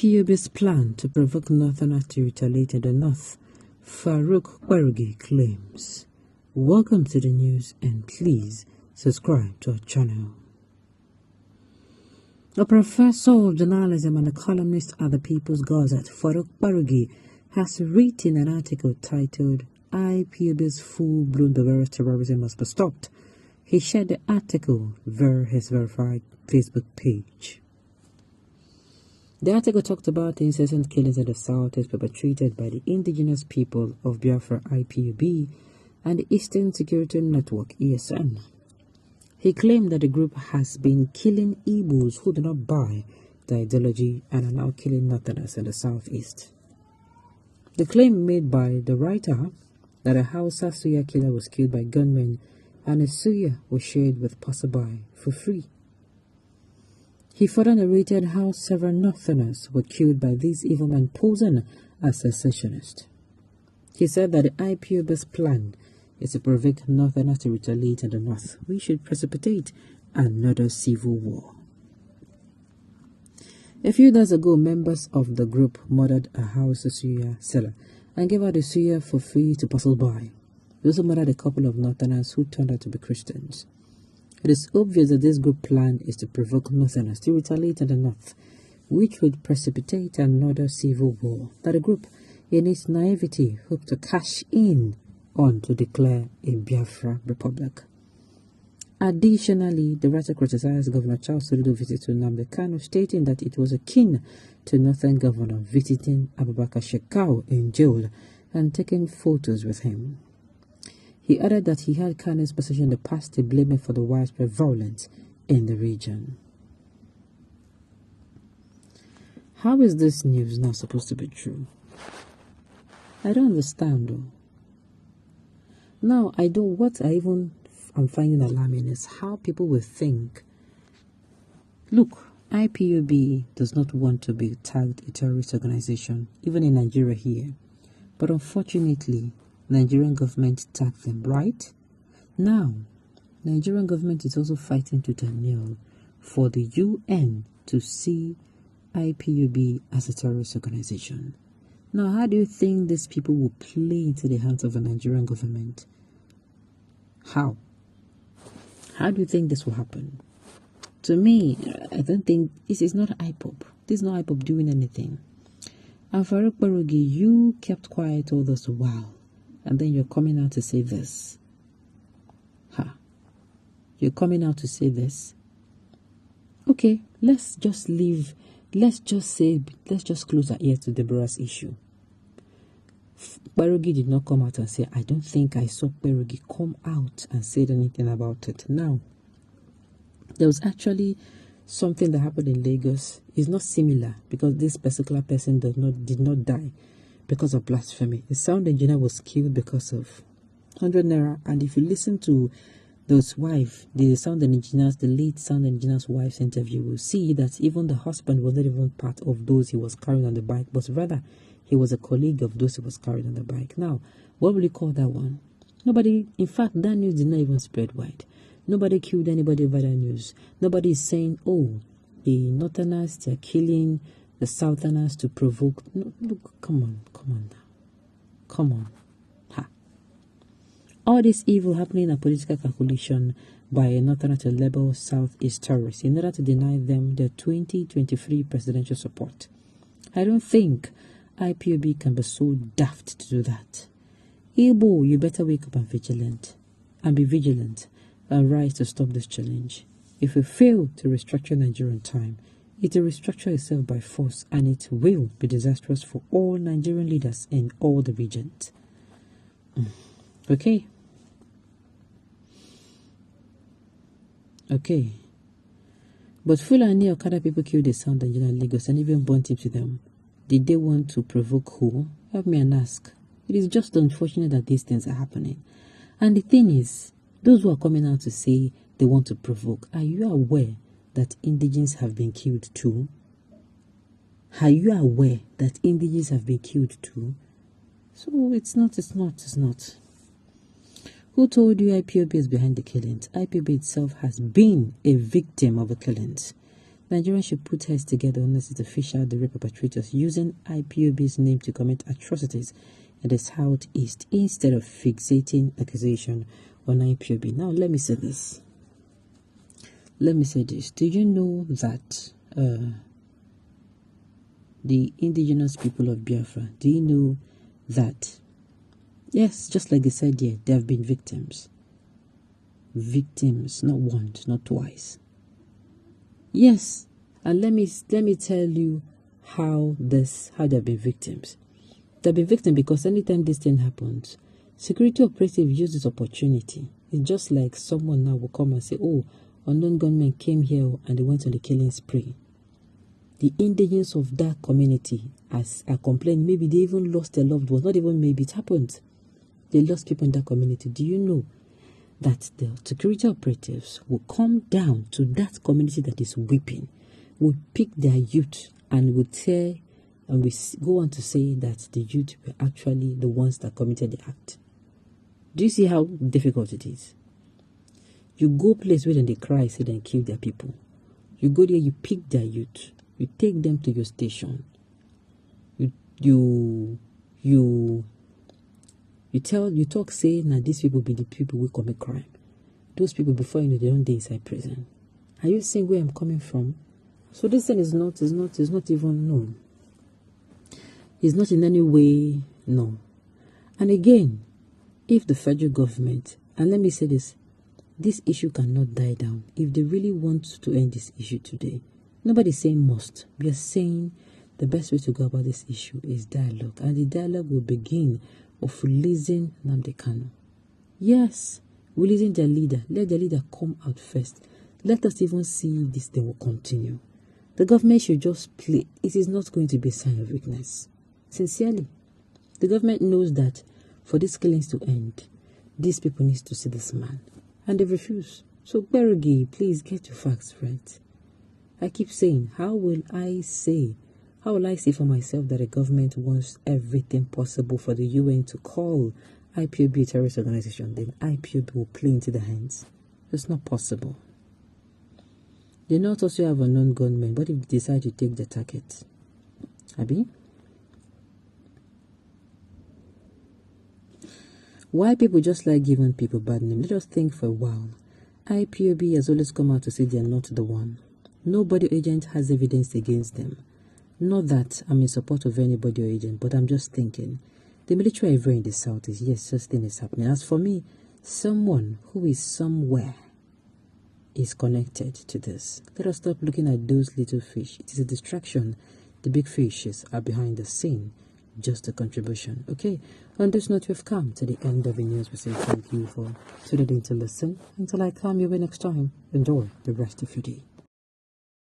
Ipob'S plan to provoke Northerners to retaliate in the North, Provoke claims. Welcome to the news and please subscribe to our channel. A professor of journalism and a columnist at the People's Gazette, Provoke, has written an article titled Ipob'S full-blown barbarous terrorism must be stopped. He shared the article via his verified Facebook page. The article talked about the incessant killings in the southeast perpetrated by the indigenous people of Biafra Ipob and the Eastern Security Network ESN. He claimed that the group has been killing Igbos who do not buy the ideology and are now killing Northerners in the southeast. The claim made by the writer that a Hausa Suya killer was killed by gunmen and a Suya was shared with passerby for free. He further narrated how several Northerners were killed by these evil men posing as secessionists. He said that the Ipob'S plan is to provoke Northerners to retaliate in the North, which should precipitate another civil war. A few days ago, members of the group murdered a Hausa Suya seller and gave out the Suya for free to passersby. They also murdered a couple of Northerners who turned out to be Christians. It is obvious that this group plan is to provoke Northerners to retaliate in the North, which would precipitate another civil war that the group, in its naivety, hoped to cash in on to declare a Biafra Republic. Additionally, the writer criticized Governor Charles Soludo's visit to Nnamdi Kanu, stating that it was akin to Northern Governor visiting Abubakar Shekau in jail and taking photos with him. He added that he had Kanu's position in the past to blame him for the widespread violence in the region. How is this news not supposed to be true? I don't understand though. Now, I'm finding alarming is how people will think, look, Ipob does not want to be tagged a terrorist organization, even in Nigeria here. But unfortunately, Nigerian government tagged them, right? Now, Nigerian government is also fighting tooth and nail for the UN to see Ipob as a terrorist organization. Now, how do you think these people will play into the hands of the Nigerian government? How? How do you think this will happen? To me, I don't think this is not Ipob. This is not Ipob doing anything. And Provoke, you kept quiet all this while. And then you're coming out to say this. You're coming out to say this. Okay, let's just close our ear to Deborah's issue. Provoke did not come out and say, I don't think I saw Provoke come out and said anything about it. Now, there was actually something that happened in Lagos. It's not similar because this particular person did not die because of blasphemy. The sound engineer was killed because of 100 naira. And if you listen to those wife, the lead sound engineer's wife's interview, you will see that even the husband was not even part of those he was carrying on the bike, but rather he was a colleague of those he was carrying on the bike. Now, what will you call that one? Nobody, in fact, that news did not even spread wide. Nobody killed anybody over that news. Nobody is saying, oh, the Northerners, they're killing the Southerners to provoke. No, look, come on now. Come on. All this evil happening a political calculation by a Northerner to label Southeast terrorists in order to deny them their 2023 presidential support. I don't think Ipob can be so daft to do that. Igbo, you better wake up and be vigilant and rise to stop this challenge. If we fail to restructure Nigeria in time, it will restructure itself by force and it will be disastrous for all Nigerian leaders in all the regions. Okay. But Fulani Okada people killed the sound engineer in Lagos and even burnt him to them. Did they want to provoke who? Help me and ask. It is just unfortunate that these things are happening. And the thing is, those who are coming out to say they want to provoke, are you aware that indigenes have been killed too? Are you aware that indigenes have been killed too? So it's not. Who told you Ipob is behind the killings? Ipob itself has been a victim of the killings. Nigerians should put heads together on this to fish out the rape perpetrators using Ipob'S name to commit atrocities in the southeast instead of fixating accusation on Ipob. Now, let me say this. Do you know that the indigenous people of Biafra, do you know that, yes, just like they said here, they have been victims. Victims, not once, not twice. Yes, and let me tell you how they have been victims. They've been victims because anytime this thing happens, security operatives use this opportunity. It's just like someone now will come and say, oh, unknown gunmen came here and they went on the killing spree. The indigenous of that community are complaining, maybe they even lost their loved ones. Not even maybe, it happened. They lost people in that community. Do you know that the security operatives will come down to that community that is weeping, will pick their youth and will tear, and we go on to say that the youth were actually the ones that committed the act? Do you see how difficult it is? You go place where they cry, say they kill their people. You go there, you pick their youth, you take them to your station. You talk, say, now these people be the people who commit crime. Those people, before you know, they don't die inside prison. Are you seeing where I'm coming from? So this thing is not even known. It's not in any way known. And again, if the federal government, and let me say this issue cannot die down. If they really want to end this issue today, nobody's saying must. We are saying the best way to go about this issue is dialogue. And the dialogue will begin of releasing Nnamdi Kanu. Yes, releasing their leader. Let the leader come out first. Let us even see if this thing will continue. The government should just play. It is not going to be a sign of weakness. Sincerely. The government knows that for these killings to end, these people need to see this man. And they refuse. So, Berugi, please get your facts right. I keep saying, how will I say for myself that the government wants everything possible for the UN to call Ipob a terrorist organization, then Ipob will play into their hands? It's not possible. They not also have unknown gunmen, but if they decide to take the target, Abi? Why people just like giving people bad names? Let us think for a while. Ipob has always come out to say they are not the one. Nobody agent has evidence against them. Not that I'm in support of anybody or agent, but I'm just thinking. The military are very in the south is, yes, such thing is happening. As for me, someone who is somewhere is connected to this. Let us stop looking at those little fish. It is a distraction. The big fishes are behind the scene. Just a contribution. Okay, on this note, we've come to the end of the news. We say thank you for tuning in to listen. Until I come your way next time, enjoy the rest of your day.